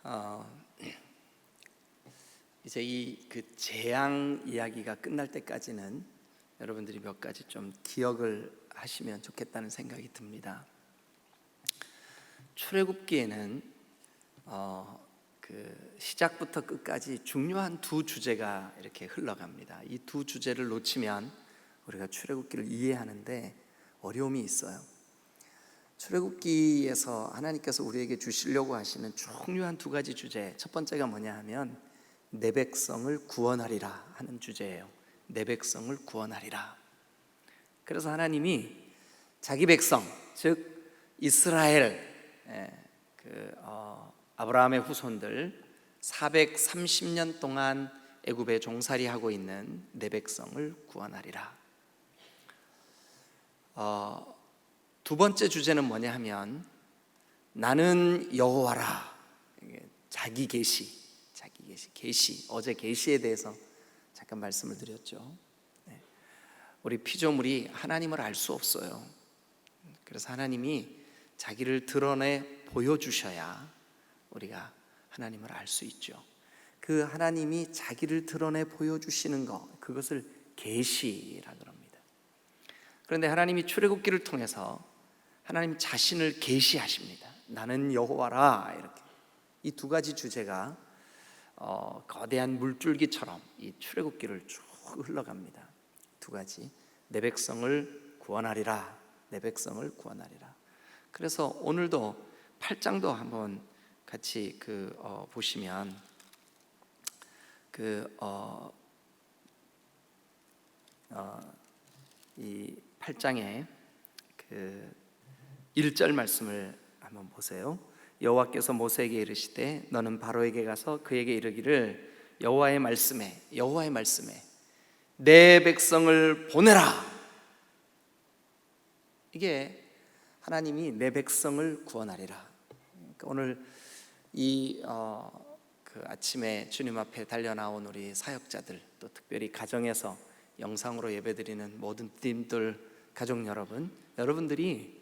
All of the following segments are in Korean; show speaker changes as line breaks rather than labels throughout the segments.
어, 이제 그 재앙 이야기가 끝날 때까지는 여러분들이 몇 가지 좀 기억을 하시면 좋겠다는 생각이 듭니다. 출애굽기에는 그 시작부터 끝까지 중요한 두 주제가 이렇게 흘러갑니다. 이 두 주제를 놓치면 우리가 출애굽기를 이해하는데 어려움이 있어요. 출애굽기에서 하나님께서 우리에게 주시려고 하시는 중요한 두 가지 주제, 첫 번째가 뭐냐 하면 내 백성을 구원하리라 하는 주제예요. 내 백성을 구원하리라. 그래서 하나님이 자기 백성, 즉 이스라엘, 아브라함의 후손들 430년 동안 애굽에 종살이하고 있는 내 백성을 구원하리라. 두 번째 주제는 뭐냐 하면 나는 여호와라. 자기 계시. 어제 계시에 대해서 잠깐 말씀을 드렸죠. 우리 피조물이 하나님을 알 수 없어요. 그래서 하나님이 자기를 드러내 보여주셔야 우리가 하나님을 알 수 있죠. 그 하나님이 자기를 드러내 보여주시는 것, 그것을 계시라고 합니다. 그런데 하나님이 출애굽기를 통해서 하나님 자신을 계시하십니다. 나는 여호와라. 이렇게 이 두 가지 주제가 거대한 물줄기처럼 이 출애굽기를 쭉 흘러갑니다. 두 가지, 내 백성을 구원하리라, 내 백성을 구원하리라. 그래서 오늘도 8장도 한번 같이 보시면 이 8장에 1절 말씀을 한번 보세요. 여호와께서 모세에게 이르시되 너는 바로에게 가서 그에게 이르기를 여호와의 말씀에 내 백성을 보내라. 이게 하나님이 내 백성을 구원하리라. 그러니까 오늘 그 아침에 주님 앞에 달려 나온 우리 사역자들, 또 특별히 가정에서 영상으로 예배드리는 모든 팀들, 가족 여러분들이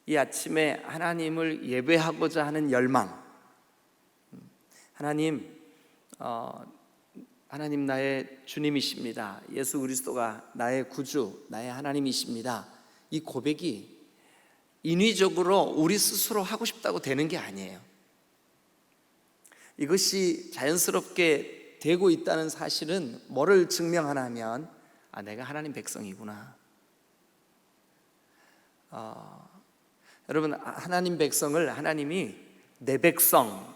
이 아침에 하나님을 예배하고자 하는 열망, 하나님 나의 주님이십니다. 예수 그리스도가 나의 구주, 나의 하나님이십니다. 이 고백이 인위적으로 우리 스스로 하고 싶다고 되는 게 아니에요. 이것이 자연스럽게 되고 있다는 사실은 뭐를 증명하나 하면 내가 하나님 백성이구나. 여러분, 하나님 백성을 하나님이 내 백성이라고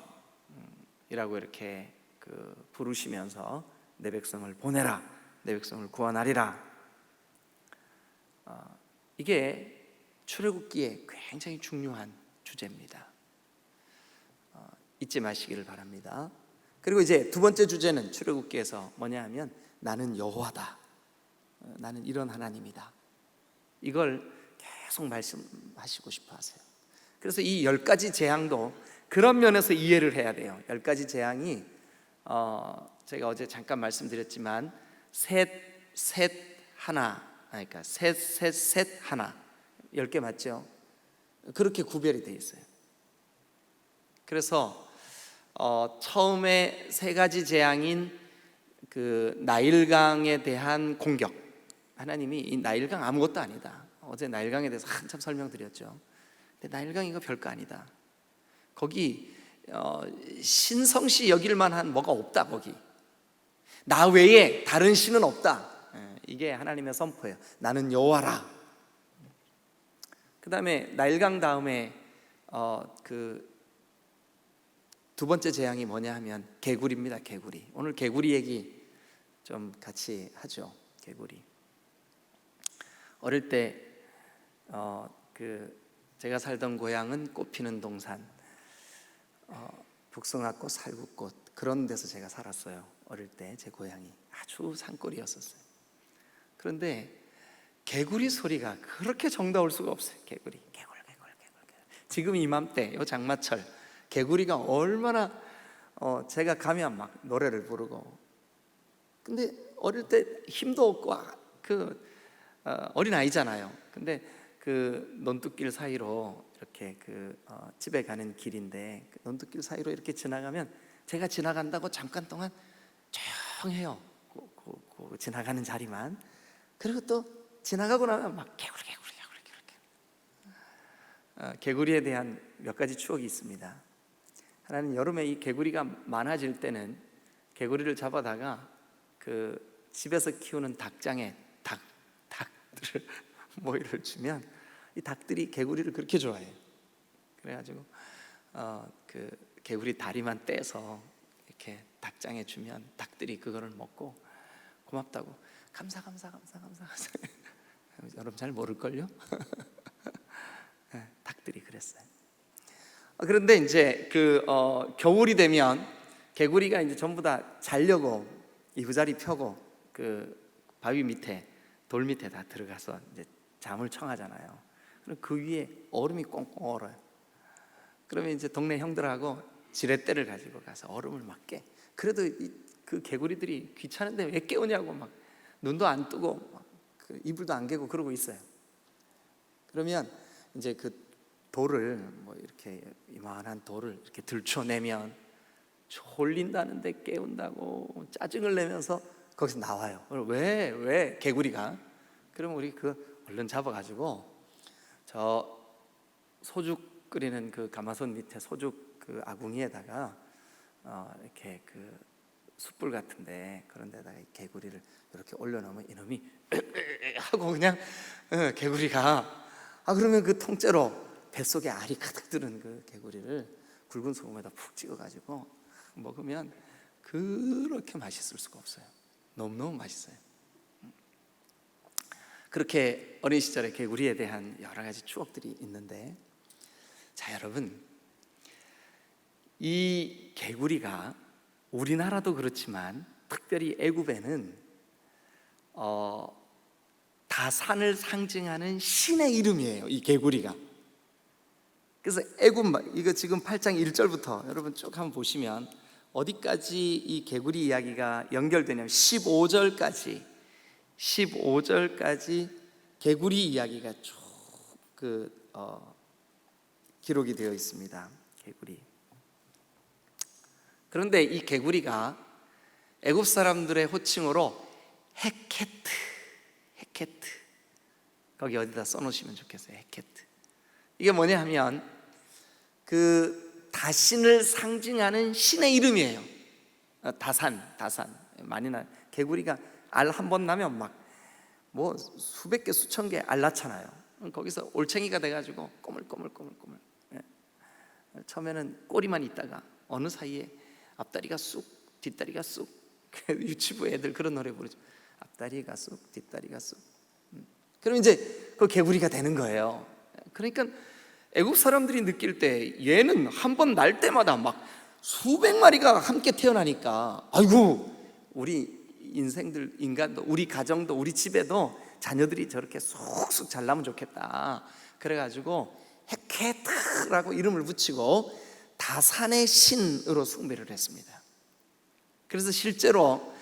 이렇게 부르시면서 내 백성을 보내라, 내 백성을 구원하리라. 이게 출애굽기에 굉장히 중요한 주제입니다. 잊지 마시기를 바랍니다. 그리고 이제 두 번째 주제는 출애굽기에서 뭐냐 하면 나는 여호와다, 나는 이런 하나님이다. 이걸 계속 말씀하시고 싶어 하세요. 그래서 이 10가지 재앙도 그런 면에서 이해를 해야 돼요. 10가지 재앙이 제가 어제 잠깐 말씀드렸지만 셋 하나, 그러니까 셋 하나, 10개 맞죠? 그렇게 구별이 되어 있어요. 그래서 처음에 3가지 재앙인 그 나일강에 대한 공격, 하나님이 이 나일강 아무것도 아니다. 어제 나일강에 대해서 한참 설명드렸죠. 근데 나일강 이거 별거 아니다. 거기 신성시 여길 만한 뭐가 없다. 거기 나 외에 다른 신은 없다. 이게 하나님의 선포예요. 나는 여호와라. 그 다음에 나일강 다음에 그 두 번째 재앙이 뭐냐 하면 개구리입니다. 개구리. 오늘 개구리 얘기 좀 같이 하죠. 개구리. 어릴 때 제가 살던 고향은 꽃피는 동산, 북송화꽃, 살구꽃, 그런 데서 제가 살았어요. 어릴 때 제 고향이 아주 산골이었었어요. 그런데 개구리 소리가 그렇게 정다울 수가 없어요. 개구리. 지금 이맘때, 요 장마철, 개구리가 얼마나 제가 가면 막 노래를 부르고. 근데 어릴 때 힘도 없고 어린 아이잖아요. 근데 그 논뚝길 사이로 이렇게 집에 가는 길인데, 그 논뚝길 사이로 이렇게 지나가면 제가 지나간다고 잠깐 동안 조용해요. 그 지나가는 자리만. 그리고 또 지나가고 나면 막 개구리. 개구리에 대한 몇 가지 추억이 있습니다. 하나는 여름에 이 개구리가 많아질 때는 개구리를 잡아다가 그 집에서 키우는 닭장에 닭들을 모이를 주면 이 닭들이 개구리를 그렇게 좋아해요. 그래가지고 그 개구리 다리만 떼서 이렇게 닭장에 주면 닭들이 그거를 먹고 고맙다고 감사. 여러분 잘 모를걸요? 닭들이 그랬어요. 그런데 이제 겨울이 되면 개구리가 이제 전부 다 자려고 이부자리 펴고 그 바위 밑에 돌 밑에 다 들어가서 이제 잠을 청하잖아요. 그럼 그 위에 얼음이 꽁꽁 얼어요. 그러면 이제 동네 형들하고 지렛대를 가지고 가서 얼음을 막 깨. 그래도 그 개구리들이 귀찮은데 왜 깨우냐고 막 눈도 안 뜨고 막 그 이불도 안 개고 그러고 있어요. 그러면 이제 그 돌을 뭐 이렇게 이만한 돌을 이렇게 들춰내면 졸린다는데 깨운다고 짜증을 내면서 거기서 나와요. 왜 개구리가? 그럼 우리 얼른 잡아가지고 저 소죽 끓이는 그 가마솥 밑에 소죽 그 아궁이에다가 이렇게 그 숯불 같은데 그런 데다가 개구리를 이렇게 올려놓으면 이놈이 하고 그냥 개구리가 그러면 그 통째로 뱃속에 알이 가득 들은 그 개구리를 굵은 소금에다 푹 찍어가지고 먹으면 그렇게 맛있을 수가 없어요. 너무너무 맛있어요. 그렇게 어린 시절에 개구리에 대한 여러 가지 추억들이 있는데, 자 여러분, 이 개구리가 우리나라도 그렇지만 특별히 애굽에는 다산을 상징하는 신의 이름이에요, 이 개구리가. 그래서 애굽 이거 지금 8장 1절부터 여러분 쭉 한번 보시면 어디까지 이 개구리 이야기가 연결되냐면 15절까지 개구리 이야기가 쭉 기록이 되어 있습니다. 개구리. 그런데 이 개구리가 애굽 사람들의 호칭으로 헤케트, 거기 어디다 써놓으시면 좋겠어요. 헤케트. 이게 뭐냐 하면 그 다신을 상징하는 신의 이름이에요. 다산 많이 나. 개구리가 알 한 번 나면 막 뭐 수백 개 수천 개 알 낳잖아요. 거기서 올챙이가 돼가지고 꼬물꼬물. 처음에는 꼬리만 있다가 어느 사이에 앞다리가 쑥 뒷다리가 쑥. 유치부 애들 그런 노래 부르죠. 앞다리가 쑥 뒷다리가 쑥. 그럼 이제 그 개구리가 되는 거예요. 그러니까 애국 사람들이 느낄 때 얘는 한 번 날 때마다 막 수백 마리가 함께 태어나니까 아이고 우리 인간도 우리 가정도 우리 집에도 자녀들이 저렇게 쑥쑥 잘 나면 좋겠다. 그래가지고 헤케트라고 이름을 붙이고 다산의 신으로 숭배를 했습니다. 그래서 실제로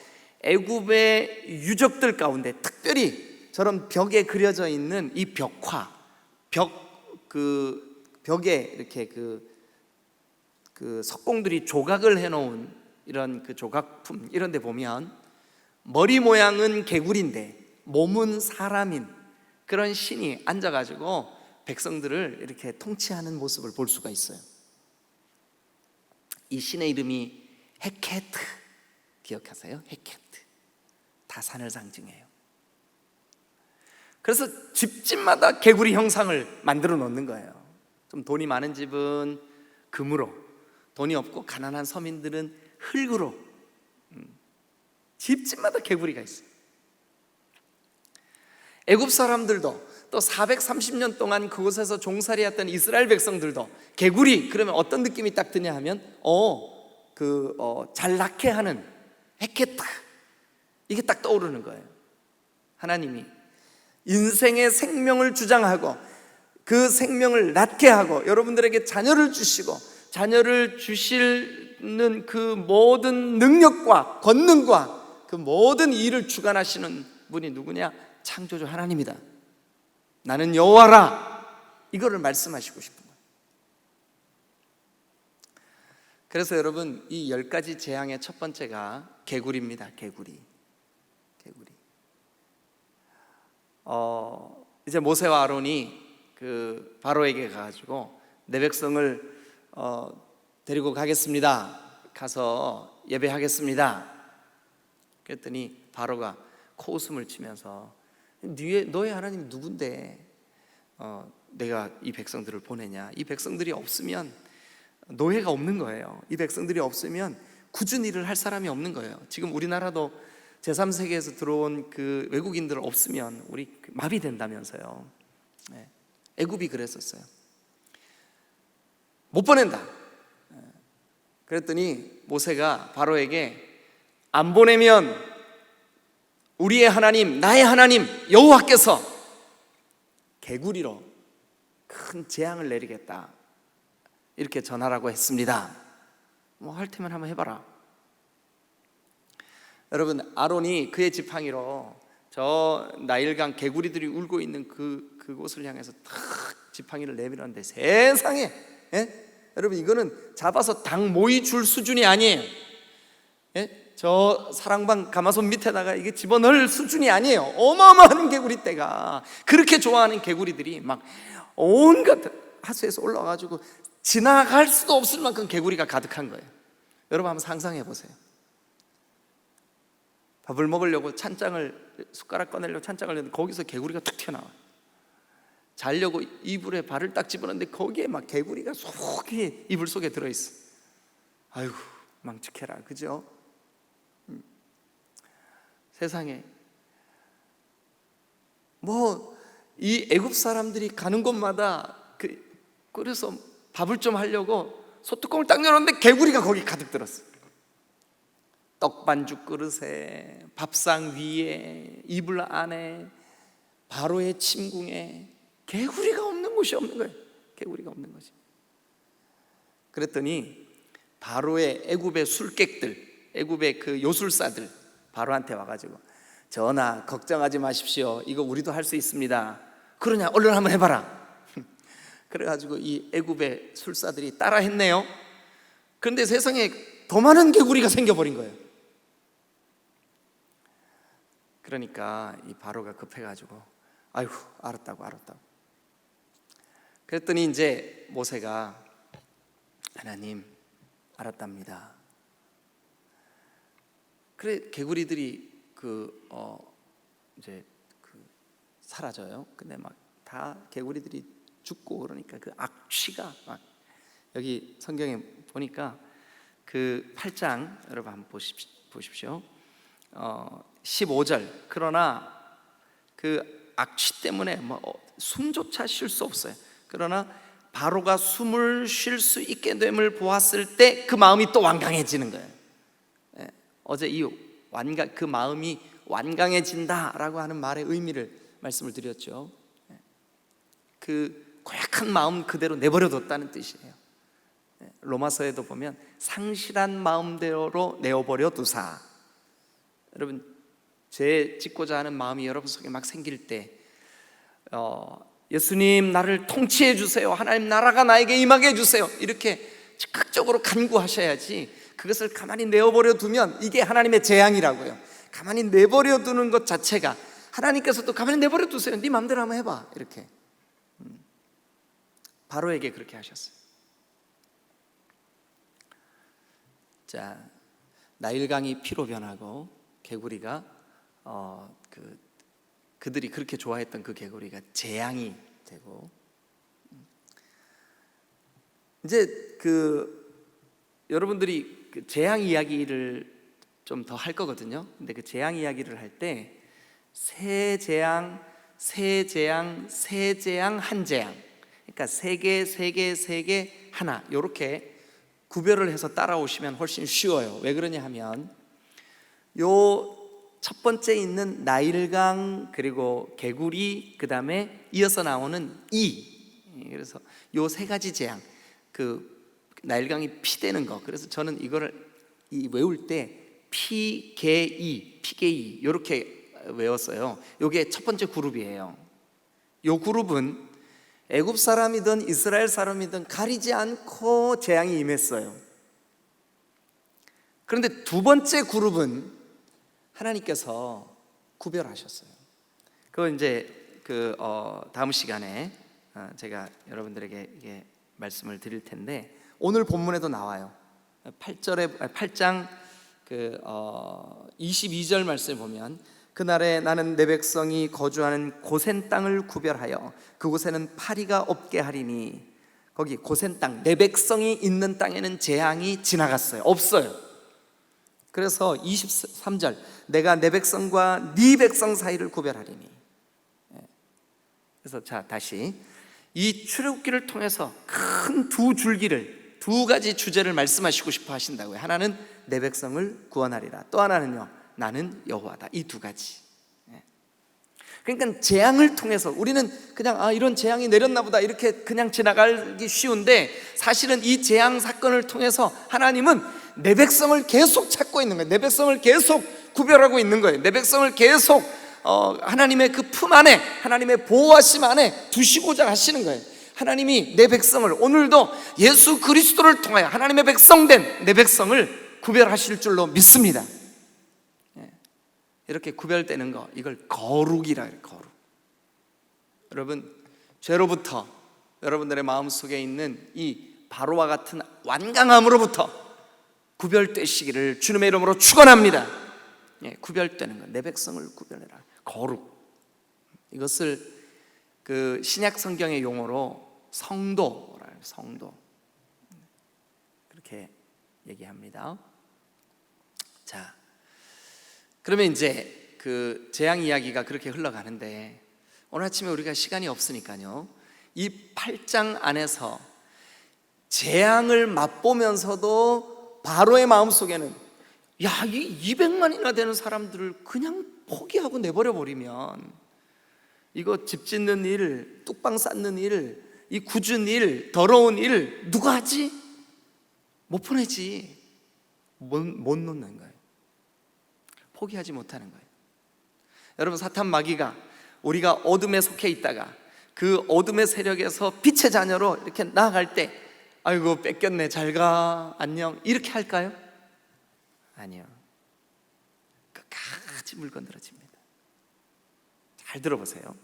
애굽의 유적들 가운데 특별히 저런 벽에 그려져 있는 이 벽에 이렇게 그 석공들이 조각을 해놓은 이런 그 조각품 이런 데 보면 머리 모양은 개구리인데 몸은 사람인 그런 신이 앉아가지고 백성들을 이렇게 통치하는 모습을 볼 수가 있어요. 이 신의 이름이 헤케트, 기억하세요? 헤케트. 다산을 상징해요. 그래서 집집마다 개구리 형상을 만들어 놓는 거예요. 좀 돈이 많은 집은 금으로, 돈이 없고 가난한 서민들은 흙으로. 집집마다 개구리가 있어요. 애굽 사람들도 또 430년 동안 그곳에서 종살이했던 이스라엘 백성들도 개구리 그러면 어떤 느낌이 딱 드냐 하면 잘 낳게 하는 헤케트, 이게 딱 떠오르는 거예요. 하나님이 인생의 생명을 주장하고 그 생명을 낳게 하고 여러분들에게 자녀를 주시고 자녀를 주시는 그 모든 능력과 권능과 그 모든 일을 주관하시는 분이 누구냐? 창조주 하나님이다. 나는 여호와라, 이거를 말씀하시고 싶은 거예요. 그래서 여러분, 이 10가지 재앙의 첫 번째가 개구리입니다. 개구리. 이제 모세와 아론이 그 바로에게 가가지고 내 백성을 데리고 가겠습니다, 가서 예배하겠습니다. 그랬더니 바로가 코웃음을 치면서 너의 하나님 누군데 내가 이 백성들을 보내냐? 이 백성들이 없으면 노예가 없는 거예요. 이 백성들이 없으면 굳은 일을 할 사람이 없는 거예요. 지금 우리나라도 제3세계에서 들어온 그 외국인들 없으면 우리 마비된다면서요. 애굽이 그랬었어요. 못 보낸다. 그랬더니 모세가 바로에게 안 보내면 우리의 하나님, 나의 하나님 여호와께서 개구리로 큰 재앙을 내리겠다, 이렇게 전하라고 했습니다. 뭐 할 테면 한번 해봐라. 여러분, 아론이 그의 지팡이로 저 나일강 개구리들이 울고 있는 그곳을 향해서 탁 지팡이를 내밀었는데 세상에, 여러분, 이거는 잡아서 당 모이 줄 수준이 아니에요. 저 사랑방 가마솥 밑에다가 이게 집어넣을 수준이 아니에요. 어마어마한 개구리 떼가, 그렇게 좋아하는 개구리들이 막 온갖 하수에서 올라와가지고 지나갈 수도 없을 만큼 개구리가 가득한 거예요. 여러분 한번 상상해 보세요. 밥을 먹으려고 찬장을, 숟가락 꺼내려고 찬장을 내는데 거기서 개구리가 툭 튀어나와. 자려고 이불에 발을 딱 집어넣는데 거기에 막 개구리가 속에 이불 속에 들어있어. 아이고 망측해라, 그죠? 세상에 뭐 이 애굽 사람들이 가는 곳마다 그래서 밥을 좀 하려고 소뚜껑을 딱 열었는데 개구리가 거기 가득 들었어. 떡반죽 그릇에, 밥상 위에, 이불 안에, 바로의 침궁에 개구리가 없는 곳이 없는 거예요. 개구리가 없는 거지. 그랬더니 바로의 애굽의 술객들, 애굽의 그 요술사들 바로한테 와가지고 전하 걱정하지 마십시오, 이거 우리도 할 수 있습니다. 그러냐, 얼른 한번 해봐라. 그래가지고 이 애굽의 술사들이 따라 했네요. 그런데 세상에 더 많은 개구리가 생겨버린 거예요. 그러니까 이 바로가 급해가지고 아이고 알았다고. 그랬더니 이제 모세가 하나님 알았답니다. 그래 개구리들이 이제 사라져요. 근데 막 다 개구리들이 죽고 그러니까 그 악취가 막, 여기 성경에 보니까 그 8장 여러분 한번 보십시오. 15절 그러나 그 악취 때문에 뭐 숨조차 쉴 수 없어요. 그러나 바로가 숨을 쉴 수 있게 됨을 보았을 때 그 마음이 또 완강해지는 거예요. 어제 이 그 마음이 완강해진다라고 하는 말의 의미를 말씀을 드렸죠. 그 고약한 마음 그대로 내버려뒀다는 뜻이에요. 로마서에도 보면 상실한 마음대로 내어버려 두사. 여러분 죄 짓고자 하는 마음이 여러분 속에 막 생길 때 예수님 나를 통치해 주세요, 하나님 나라가 나에게 임하게 해주세요, 이렇게 즉각적으로 간구하셔야지, 그것을 가만히 내어버려 두면 이게 하나님의 재앙이라고요. 가만히 내버려 두는 것 자체가, 하나님께서도 가만히 내버려 두세요, 네 마음대로 한번 해봐, 이렇게 바로에게 그렇게 하셨어요. 자, 나일강이 피로 변하고 개구리가 그들이 그렇게 좋아했던 그 개구리가 재앙이 되고, 이제 여러분들이 그 재앙 이야기를 좀 더 할 거거든요. 근데 그 재앙 이야기를 할 때 세 재앙, 세 재앙, 세 재앙, 한 재앙, 그러니까 세 개, 하나, 이렇게 구별을 해서 따라오시면 훨씬 쉬워요. 왜 그러냐 하면 요 첫 번째 있는 나일강, 그리고 개구리, 그 다음에 이어서 나오는 그래서 요 세 가지 재앙, 나일강이 피되는 거. 그래서 저는 이거를 외울 때 피개이 이렇게 외웠어요. 요게 첫 번째 그룹이에요. 이 그룹은 애굽 사람이든 이스라엘 사람이든 가리지 않고 재앙이 임했어요. 그런데 두 번째 그룹은 하나님께서 구별하셨어요. 그거 이제 다음 시간에 제가 여러분들에게 이게 말씀을 드릴 텐데, 오늘 본문에도 나와요. 8장 22절 말씀에 보면, 그날에 나는 내 백성이 거주하는 고센 땅을 구별하여 그곳에는 파리가 없게 하리니. 거기 고센 땅, 내 백성이 있는 땅에는 재앙이 지나갔어요. 없어요. 그래서 23절, 내가 내 백성과 네 백성 사이를 구별하리니. 그래서 자, 다시 이 출애굽기를 통해서 큰 두 줄기를, 두 가지 주제를 말씀하시고 싶어 하신다고요. 하나는 내 백성을 구원하리라, 또 하나는요, 나는 여호와다. 이 두 가지. 그러니까 재앙을 통해서 우리는 그냥 이런 재앙이 내렸나 보다 이렇게 그냥 지나가기 쉬운데, 사실은 이 재앙 사건을 통해서 하나님은 내 백성을 계속 찾고 있는 거예요. 내 백성을 계속 구별하고 있는 거예요. 내 백성을 계속 하나님의 그 품 안에, 하나님의 보호하심 안에 두시고자 하시는 거예요. 하나님이 내 백성을, 오늘도 예수 그리스도를 통하여 하나님의 백성된 내 백성을 구별하실 줄로 믿습니다. 이렇게 구별되는 거, 이걸 거룩이라 해요. 거룩. 여러분, 죄로부터, 여러분들의 마음속에 있는 이 바로와 같은 완강함으로부터 구별되시기를 주님의 이름으로 축원합니다. 구별되는 거, 내 백성을 구별해라. 거룩. 이것을 그 신약 성경의 용어로 성도라 해요. 성도. 그렇게 얘기합니다. 자, 그러면 이제 그 재앙 이야기가 그렇게 흘러가는데, 오늘 아침에 우리가 시간이 없으니까요, 이 8장 안에서 재앙을 맛보면서도 바로의 마음속에는, 야, 이 200만이나 되는 사람들을 그냥 포기하고 내버려 버리면 이거 집 짓는 일, 뚝방 쌓는 일, 이 굳은 일, 더러운 일 누가 하지? 못 보내지. 못 놓는 거예요. 포기하지 못하는 거예요. 여러분, 사탄 마귀가 우리가 어둠에 속해 있다가 그 어둠의 세력에서 빛의 자녀로 이렇게 나아갈 때, 아이고 뺏겼네, 잘가, 안녕, 이렇게 할까요? 아니요. 끝까지 물건드려집니다. 잘 들어보세요.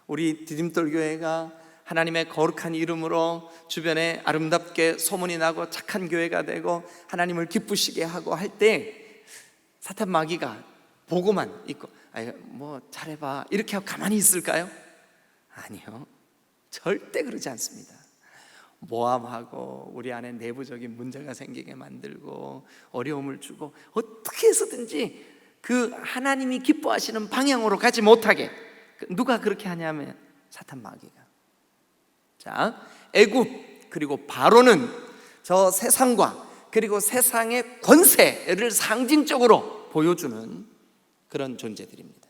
우리 디딤돌 교회가 하나님의 거룩한 이름으로 주변에 아름답게 소문이 나고 착한 교회가 되고 하나님을 기쁘시게 하고 할 때, 사탄 마귀가 보고만 있고 뭐 잘해봐 이렇게 하고 가만히 있을까요? 아니요, 절대 그러지 않습니다. 모함하고 우리 안에 내부적인 문제가 생기게 만들고 어려움을 주고, 어떻게 해서든지 그 하나님이 기뻐하시는 방향으로 가지 못하게. 누가 그렇게 하냐면 사탄 마귀가. 자, 애굽 그리고 바로는 저 세상과 그리고 세상의 권세를 상징적으로 보여주는 그런 존재들입니다.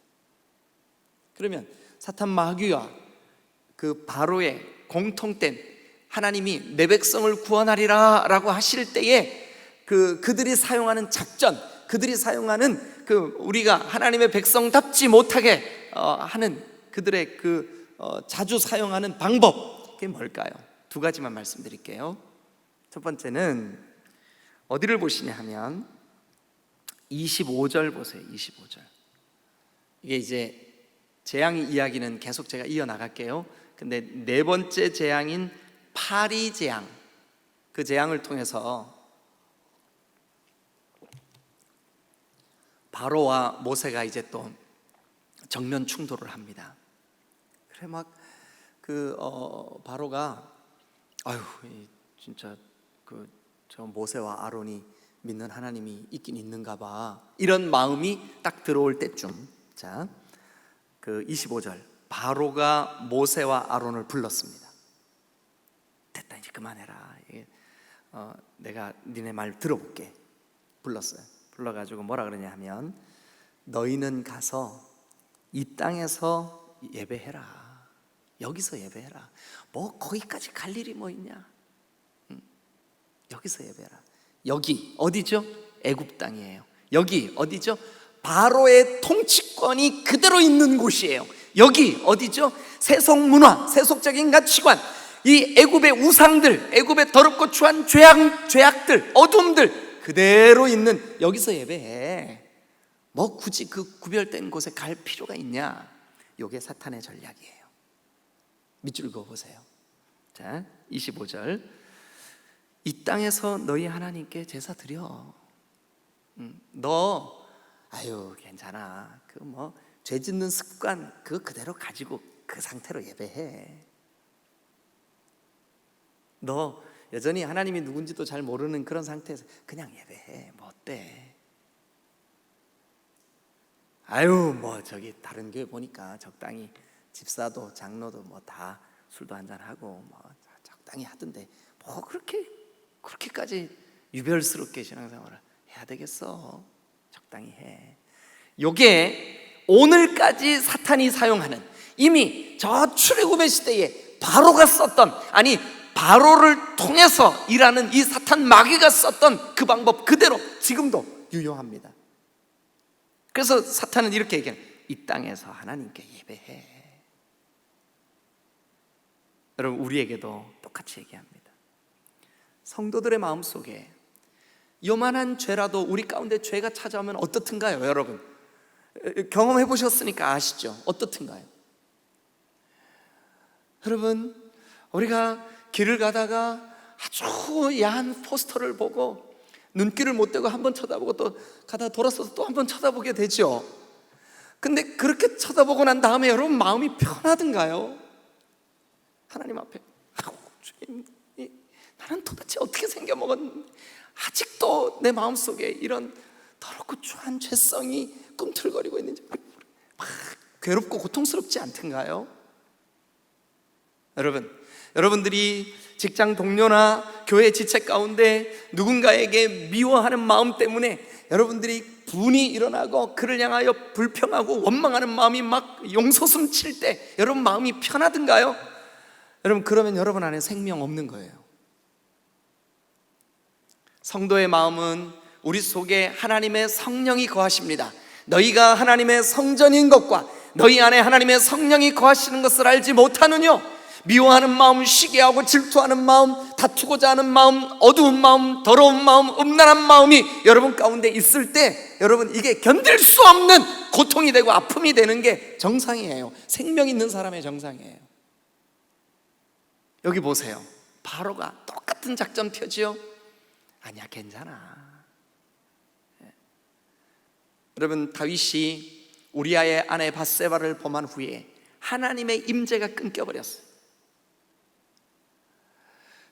그러면 사탄 마귀와 그 바로의 공통된, 하나님이 내 백성을 구원하리라 라고 하실 때에 그들이 사용하는 작전, 그들이 사용하는 우리가 하나님의 백성답지 못하게 하는 그들의 자주 사용하는 방법, 그게 뭘까요? 두 가지만 말씀드릴게요. 첫 번째는 어디를 보시냐 하면 25절 보세요. 25절. 이게 이제 재앙 이야기는 계속 제가 이어나갈게요. 근데 네 번째 재앙인 파리 재앙, 그 재앙을 통해서 바로와 모세가 이제 또 정면 충돌을 합니다. 그래 막 바로가 아유 진짜 저 모세와 아론이 믿는 하나님이 있긴 있는가 봐, 이런 마음이 딱 들어올 때쯤, 자, 25절, 바로가 모세와 아론을 불렀습니다. 됐다, 이제 그만해라. 내가 니네 말 들어볼게. 불렀어요. 불러가지고 뭐라 그러냐 하면, 너희는 가서 이 땅에서 예배해라. 여기서 예배해라. 뭐 거기까지 갈 일이 뭐 있냐? 여기서 예배해라. 여기 어디죠? 애굽 땅이에요. 여기 어디죠? 바로의 통치권이 그대로 있는 곳이에요. 여기 어디죠? 세속 문화, 세속적인 가치관, 이 애굽의 우상들, 애굽의 더럽고 추한 죄악들, 어둠들 그대로 있는 여기서 예배해. 뭐 굳이 그 구별된 곳에 갈 필요가 있냐? 이게 사탄의 전략이에요. 밑줄 그어보세요. 자, 25절. 이 땅에서 너희 하나님께 제사 드려. 너 아유 괜찮아. 그 뭐 죄 짓는 습관 그거 그대로 가지고 그 상태로 예배해. 너 여전히 하나님이 누군지도 잘 모르는 그런 상태에서 그냥 예배해. 뭐 어때? 아유 뭐 저기 다른 교회 보니까 적당히 집사도 장로도 뭐 다 술도 한잔하고 뭐 적당히 하던데 뭐 그렇게까지 유별스럽게 신앙생활을 해야 되겠어? 적당히 해. 요게 오늘까지 사탄이 사용하는, 이미 저 출애굽의 시대에 바로가 썼던, 아니 바로를 통해서 일하는 이 사탄 마귀가 썼던 그 방법 그대로 지금도 유효합니다. 그래서 사탄은 이렇게 얘기해요. 이 땅에서 하나님께 예배해. 여러분 우리에게도 똑같이 얘기합니다. 성도들의 마음속에 요만한 죄라도 우리 가운데 죄가 찾아오면 어떻든가요? 여러분 경험해 보셨으니까 아시죠? 어떻든가요? 여러분 우리가 길을 가다가 아주 야한 포스터를 보고 눈길을 못 떼고 한번 쳐다보고 또 가다 돌아서서 또 한번 쳐다보게 되죠. 근데 그렇게 쳐다보고 난 다음에 여러분 마음이 편하든가요? 하나님 앞에 주님, 나는 도대체 어떻게 생겨먹었는지 아직도 내 마음속에 이런 더럽고 추한 죄성이 꿈틀거리고 있는지 막 괴롭고 고통스럽지 않던가요? 여러분들이 직장 동료나 교회 지체 가운데 누군가에게 미워하는 마음 때문에 여러분들이 분이 일어나고 그를 향하여 불평하고 원망하는 마음이 막 용솟음 칠 때 여러분 마음이 편하던가요? 여러분 그러면 여러분 안에 생명 없는 거예요. 성도의 마음은 우리 속에 하나님의 성령이 거하십니다. 너희가 하나님의 성전인 것과 너희 안에 하나님의 성령이 거하시는 것을 알지 못하느뇨? 미워하는 마음, 시기하고 질투하는 마음, 다투고자 하는 마음, 어두운 마음, 더러운 마음, 음란한 마음이 여러분 가운데 있을 때 여러분 이게 견딜 수 없는 고통이 되고 아픔이 되는 게 정상이에요. 생명 있는 사람의 정상이에요. 여기 보세요. 바로가 똑같은 작전 펴지요? 아니야 괜찮아. 여러분 다윗이 우리아의 아내 밧세바를 범한 후에 하나님의 임재가 끊겨버렸어요.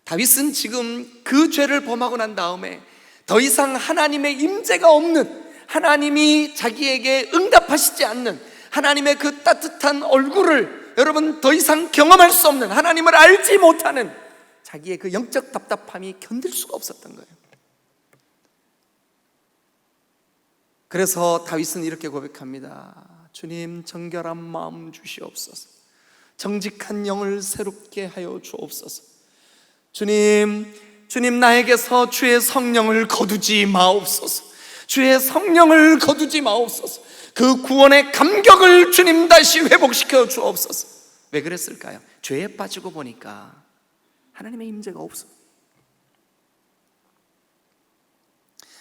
다윗은 지금 그 죄를 범하고 난 다음에 더 이상 하나님의 임재가 없는, 하나님이 자기에게 응답하시지 않는 하나님의 그 따뜻한 얼굴을 여러분 더 이상 경험할 수 없는, 하나님을 알지 못하는 자기의 그 영적 답답함이 견딜 수가 없었던 거예요. 그래서 다윗은 이렇게 고백합니다. 주님 정결한 마음 주시옵소서. 정직한 영을 새롭게 하여 주옵소서. 주님 나에게서 주의 성령을 거두지 마옵소서. 주의 성령을 거두지 마옵소서. 그 구원의 감격을 주님 다시 회복시켜 주옵소서. 왜 그랬을까요? 죄에 빠지고 보니까 하나님의 임재가 없어.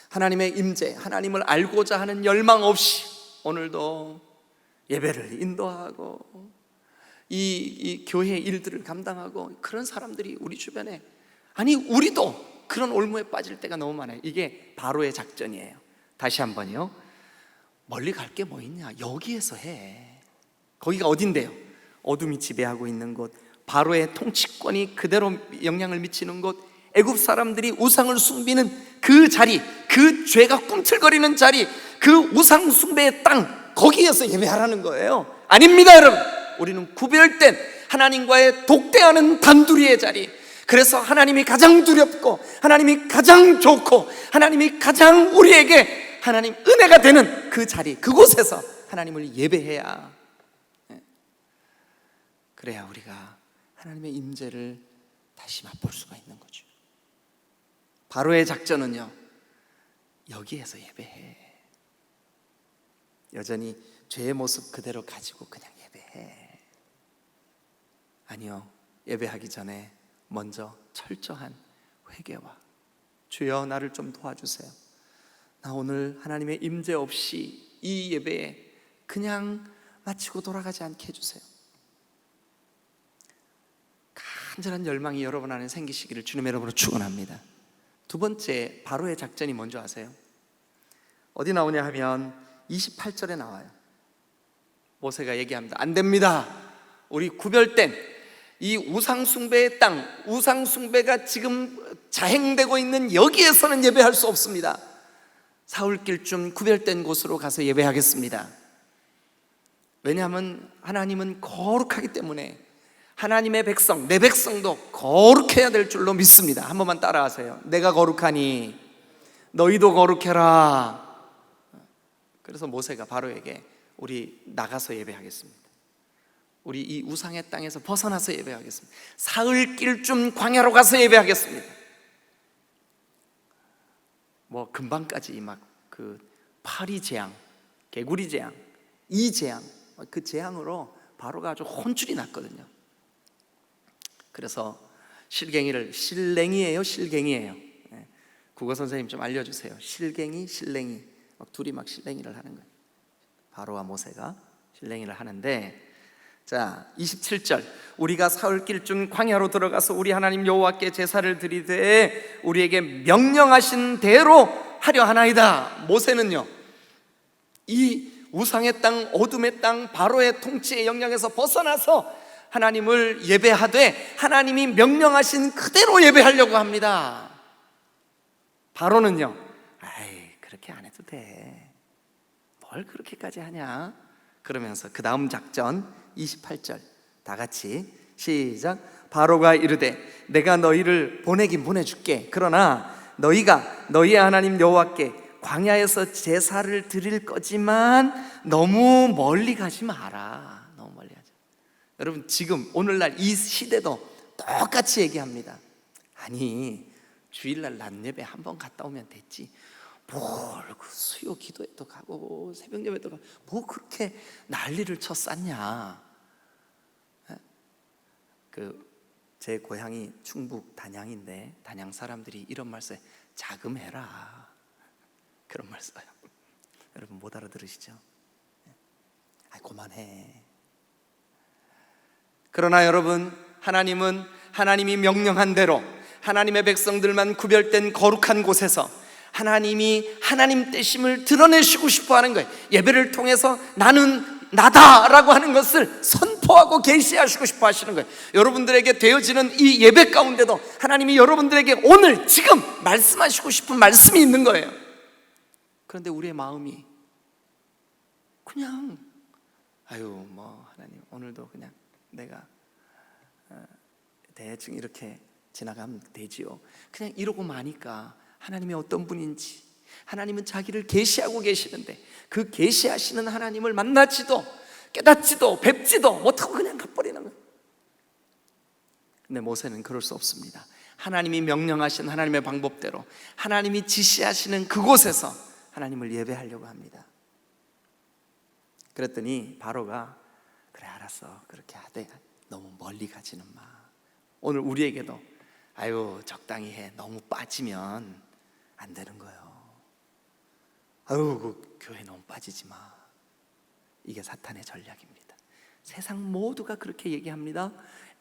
하나님의 임재, 하나님을 알고자 하는 열망 없이 오늘도 예배를 인도하고 이 교회 일들을 감당하고 그런 사람들이 우리 주변에, 아니 우리도 그런 올무에 빠질 때가 너무 많아요. 이게 바로의 작전이에요. 다시 한번요. 멀리 갈 게 뭐 있냐? 여기에서 해. 거기가 어딘데요? 어둠이 지배하고 있는 곳, 바로의 통치권이 그대로 영향을 미치는 곳, 애굽 사람들이 우상을 숭비는 그 자리, 그 죄가 꿈틀거리는 자리, 그 우상 숭배의 땅, 거기에서 예배하라는 거예요. 아닙니다 여러분. 우리는 구별된 하나님과의 독대하는 단둘이의 자리, 그래서 하나님이 가장 두렵고 하나님이 가장 좋고 하나님이 가장 우리에게 하나님 은혜가 되는 그 자리, 그곳에서 하나님을 예배해야, 그래야 우리가 하나님의 임재를 다시 맛볼 수가 있는 거죠. 바로의 작전은요, 여기에서 예배해. 여전히 죄의 모습 그대로 가지고 그냥 예배해. 아니요, 예배하기 전에 먼저 철저한 회개와 주여 나를 좀 도와주세요. 나 오늘 하나님의 임재 없이 이 예배에 그냥 마치고 돌아가지 않게 해주세요. 간절한 열망이 여러분 안에 생기시기를 주님의 이름으로 축원합니다. 두 번째, 바로의 작전이 뭔지 아세요? 어디 나오냐 하면 28절에 나와요. 모세가 얘기합니다. 안 됩니다. 우리 구별된 이 우상숭배의 땅, 우상숭배가 지금 자행되고 있는 여기에서는 예배할 수 없습니다. 사울길쯤 구별된 곳으로 가서 예배하겠습니다. 왜냐하면 하나님은 거룩하기 때문에 하나님의 백성, 내 백성도 거룩해야 될 줄로 믿습니다. 한 번만 따라하세요. 내가 거룩하니 너희도 거룩해라. 그래서 모세가 바로에게 우리 나가서 예배하겠습니다. 우리 이 우상의 땅에서 벗어나서 예배하겠습니다. 사흘길쯤 광야로 가서 예배하겠습니다. 뭐 금방까지 막 그 파리 재앙, 개구리 재앙, 이 재앙, 그 재앙으로 바로가 아주 혼쭐이 났거든요. 그래서 실랭이에요, 실갱이에요? 국어 선생님 좀 알려주세요. 실갱이, 실랭이, 막 둘이 막 실랭이를 하는 거예요. 바로와 모세가 실랭이를 하는데, 자 27절, 우리가 사흘길쯤 광야로 들어가서 우리 하나님 여호와께 제사를 드리되 우리에게 명령하신 대로 하려 하나이다. 모세는요, 이 우상의 땅, 어둠의 땅, 바로의 통치의 영향에서 벗어나서 하나님을 예배하되 하나님이 명령하신 그대로 예배하려고 합니다. 바로는요, 아이 그렇게 안 해도 돼, 뭘 그렇게까지 하냐, 그러면서 그 다음 작전 28절 다 같이 시작. 바로가 이르되 내가 너희를 보내긴 보내줄게. 그러나 너희가 너희의 하나님 여호와께 광야에서 제사를 드릴 거지만 너무 멀리 가지 마라. 너무 멀리 가지. 여러분 지금 오늘날 이 시대도 똑같이 얘기합니다. 아니 주일날 낮 예배 한 번 갔다 오면 됐지, 뭘 그 수요 기도회도 가고 새벽 예배도 가고 뭐 그렇게 난리를 쳐 쌌냐. 제 고향이 충북 단양인데 단양 사람들이 이런 말 써요. 자금해라, 그런 말 써요. 여러분 못 알아들으시죠? 그만해. 그러나 여러분, 하나님은 하나님이 명령한 대로 하나님의 백성들만 구별된 거룩한 곳에서 하나님이 하나님 되심을 드러내시고 싶어 하는 거예요. 예배를 통해서 나는 나다라고 하는 것을 선포하고 계시하시고 싶어 하시는 거예요. 여러분들에게 되어지는 이 예배 가운데도 하나님이 여러분들에게 오늘 지금 말씀하시고 싶은 말씀이 있는 거예요. 그런데 우리의 마음이 그냥 뭐 하나님 오늘도 그냥 내가 대충 이렇게 지나가면 되지요, 그냥 이러고 마니까 하나님이 어떤 분인지, 하나님은 자기를 계시하고 계시는데 그 계시하시는 하나님을 만나지도 깨닫지도 뵙지도 못하고 그냥 가버리는 거예요. 근데 모세는 그럴 수 없습니다. 하나님이 명령하신 하나님의 방법대로 하나님이 지시하시는 그곳에서 하나님을 예배하려고 합니다. 그랬더니 바로가 그래 알았어 그렇게 하되 너무 멀리 가지는 마. 오늘 우리에게도 적당히 해, 너무 빠지면 안 되는 거예요. 그 교회 너무 빠지지 마. 이게 사탄의 전략입니다. 세상 모두가 그렇게 얘기합니다.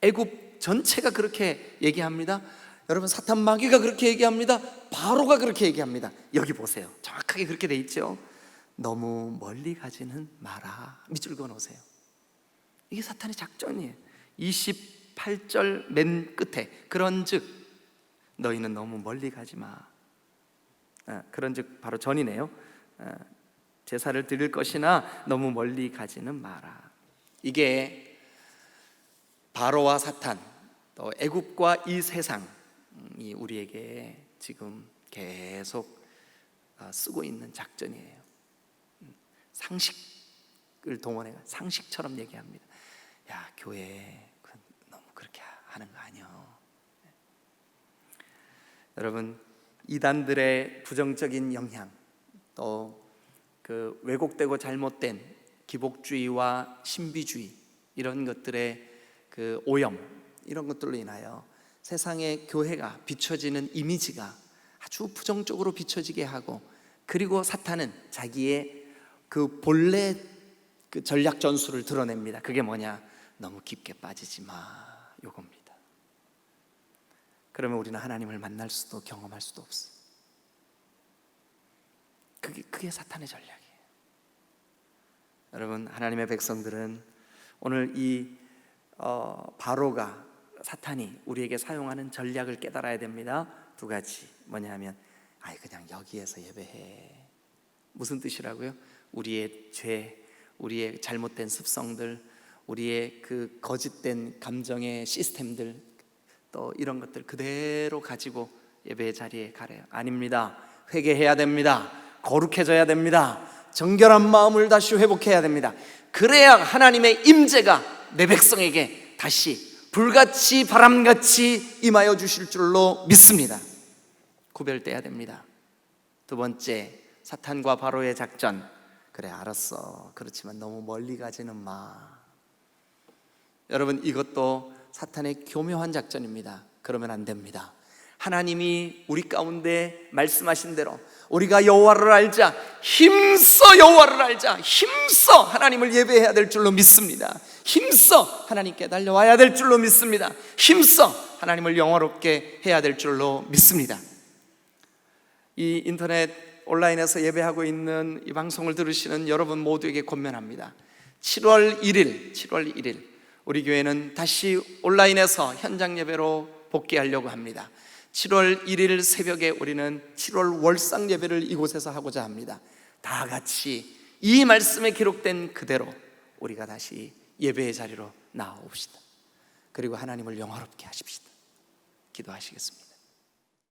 애굽 전체가 그렇게 얘기합니다. 여러분 사탄 마귀가 그렇게 얘기합니다. 바로가 그렇게 얘기합니다. 여기 보세요, 정확하게 그렇게 돼 있죠. 너무 멀리 가지는 마라. 밑줄 그어 놓으세요. 이게 사탄의 작전이에요. 28절 맨 끝에 그런즉 너희는 너무 멀리 가지 마. 그런즉 바로 전이네요. 제사를 드릴 것이나 너무 멀리 가지는 마라. 이게 바로와 사탄, 또 애굽과 이 세상이 우리에게 지금 계속 쓰고 있는 작전이에요. 상식을 동원해 상식처럼 얘기합니다. 야 교회 너무 그렇게 하는 거 아니야. 여러분 이단들의 부정적인 영향, 또 그 왜곡되고 잘못된 기복주의와 신비주의 이런 것들의 그 오염, 이런 것들로 인하여 세상의 교회가 비춰지는 이미지가 아주 부정적으로 비춰지게 하고, 그리고 사탄은 자기의 그 본래 그 전략 전술을 드러냅니다. 그게 뭐냐? 너무 깊게 빠지지 마, 요겁니다. 그러면 우리는 하나님을 만날 수도 경험할 수도 없어. 그게 사탄의 전략이에요. 여러분, 하나님의 백성들은 오늘 이 바로가, 사탄이 우리에게 사용하는 전략을 깨달아야 됩니다. 두 가지. 뭐냐면 그냥 여기에서 예배해. 무슨 뜻이라고요? 우리의 죄, 우리의 잘못된 습성들, 우리의 그 거짓된 감정의 시스템들, 또 이런 것들 그대로 가지고 예배의 자리에 가래요. 아닙니다. 회개해야 됩니다. 거룩해져야 됩니다. 정결한 마음을 다시 회복해야 됩니다. 그래야 하나님의 임재가 내 백성에게 다시 불같이 바람같이 임하여 주실 줄로 믿습니다. 구별돼야 됩니다. 두 번째, 사탄과 바로의 작전. 그래, 알았어. 그렇지만 너무 멀리 가지는 마. 여러분, 이것도 사탄의 교묘한 작전입니다. 그러면 안 됩니다. 하나님이 우리 가운데 말씀하신 대로 우리가 여호와를 알자, 힘써 여호와를 알자, 힘써 하나님을 예배해야 될 줄로 믿습니다. 힘써 하나님께 달려와야 될 줄로 믿습니다. 힘써 하나님을 영화롭게 해야 될 줄로 믿습니다. 이 인터넷 온라인에서 예배하고 있는 이 방송을 들으시는 여러분 모두에게 권면합니다. 7월 1일 우리 교회는 다시 온라인에서 현장 예배로 복귀하려고 합니다. 7월 1일 새벽에 우리는 7월 월상 예배를 이곳에서 하고자 합니다. 다 같이 이 말씀에 기록된 그대로 우리가 다시 예배의 자리로 나아옵시다. 그리고 하나님을 영화롭게 하십시다. 기도하시겠습니다.